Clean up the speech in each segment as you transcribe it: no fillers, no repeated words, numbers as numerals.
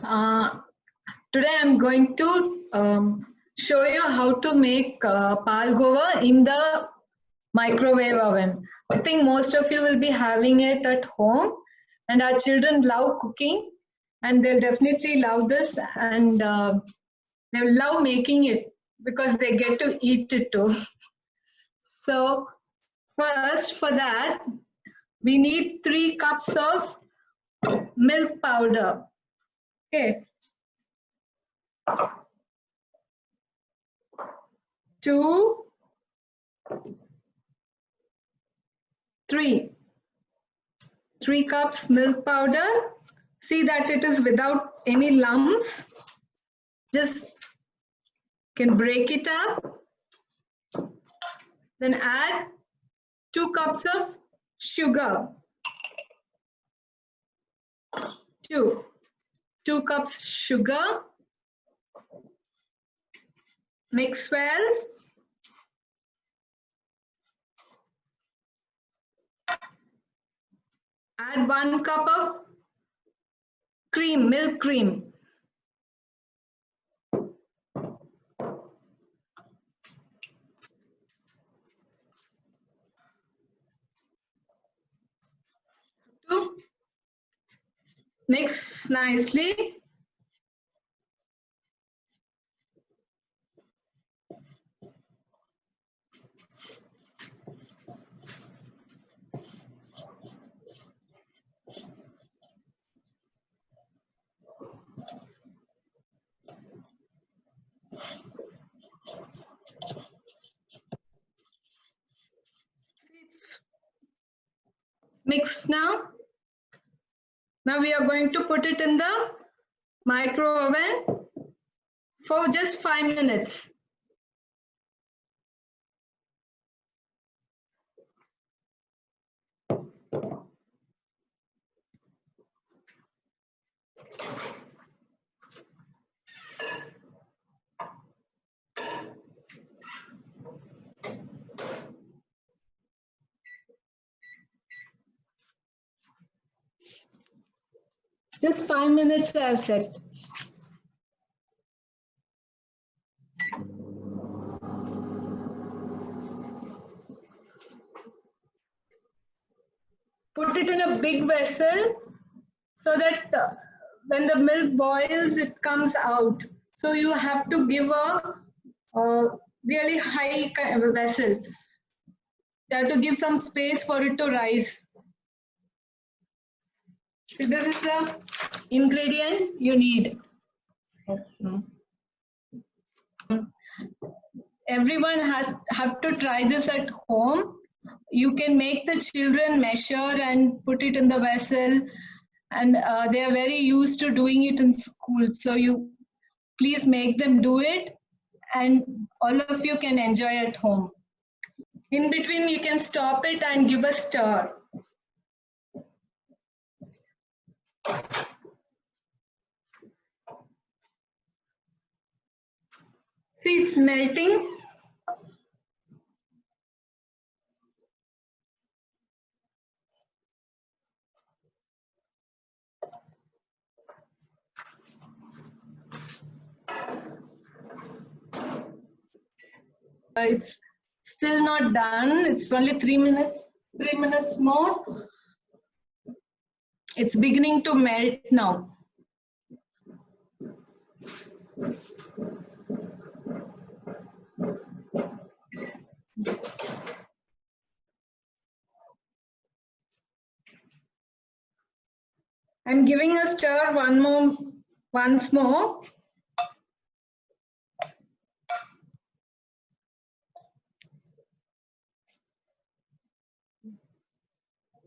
Uh, Today I'm going to show you how to make palgova in the microwave oven. I think most of you will be having it at home, and our children love cooking and they'll definitely love this, and they'll love making it because they get to eat it too. So first, for that, we need 3 cups of milk powder. Okay. 2, 3 cups milk powder. See that it is without any lumps. Just can break it up. Then add 2 cups of sugar. 2 cups sugar. Mix well. Add 1 cup of cream, milk cream. Mix nicely. Mix now. Now we are going to put it in the micro oven for just 5 minutes. Just 5 minutes I have set. Put it in a big vessel so that when the milk boils, it comes out. So you have to give a really high kind of a vessel. You have to give some space for it to rise. So this is the ingredient you need. Everyone have to try this at home. You can make the children measure and put it in the vessel, and they are very used to doing it in school. So you please make them do it, and all of you can enjoy at home. In between, you can stop it and give a stir. See, it's melting. It's still not done. It's only 3 minutes. 3 minutes more. It's beginning to melt now. I'm giving a stir once more.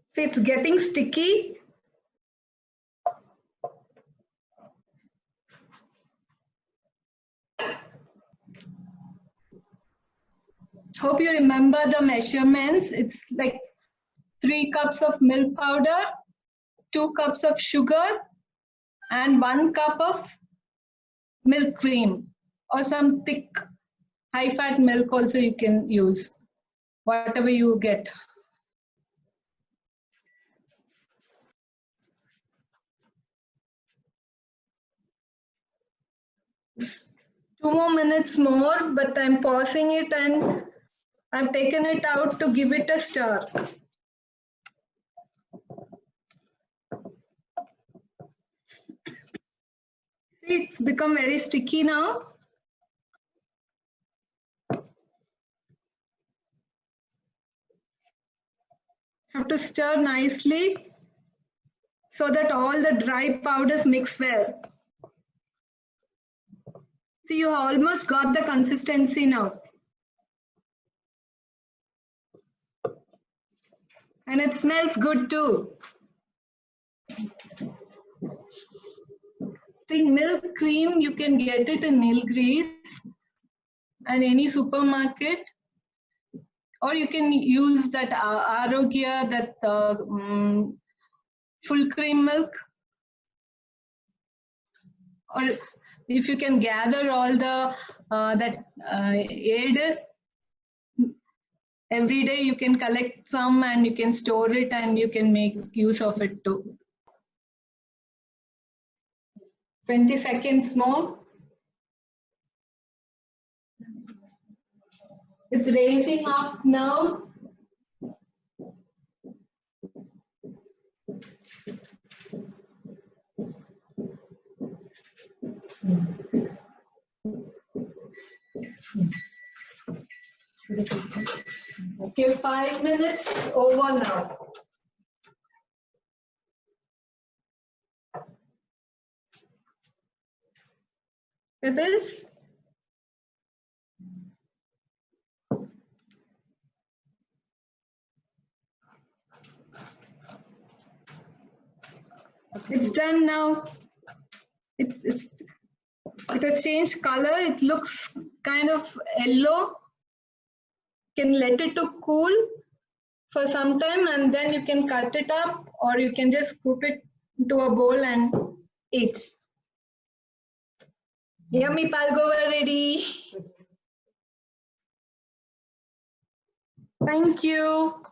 See, it's getting sticky. Hope you remember the measurements. It's like 3 cups of milk powder, 2 cups of sugar, and 1 cup of milk cream, or some thick high-fat milk also you can use, whatever you get. 2 more minutes more, but I'm pausing it and I've taken it out to give it a stir. See, it's become very sticky now. Have to stir nicely so that all the dry powders mix well. See, you almost got the consistency now. And it smells good too. The milk cream, you can get it in Nilgiris and any supermarket. Or you can use that Arogya, that full cream milk. Or if you can gather all the aid, every day you can collect some and you can store it and you can make use of it too. 20 seconds more. It's raising up now. Okay, 5 minutes over now. It is. It's done now. It has changed color. It looks kind of yellow. You can let it to cool for some time and then you can cut it up or you can just scoop it into a bowl and eat. Yummy palgova ready. Thank you.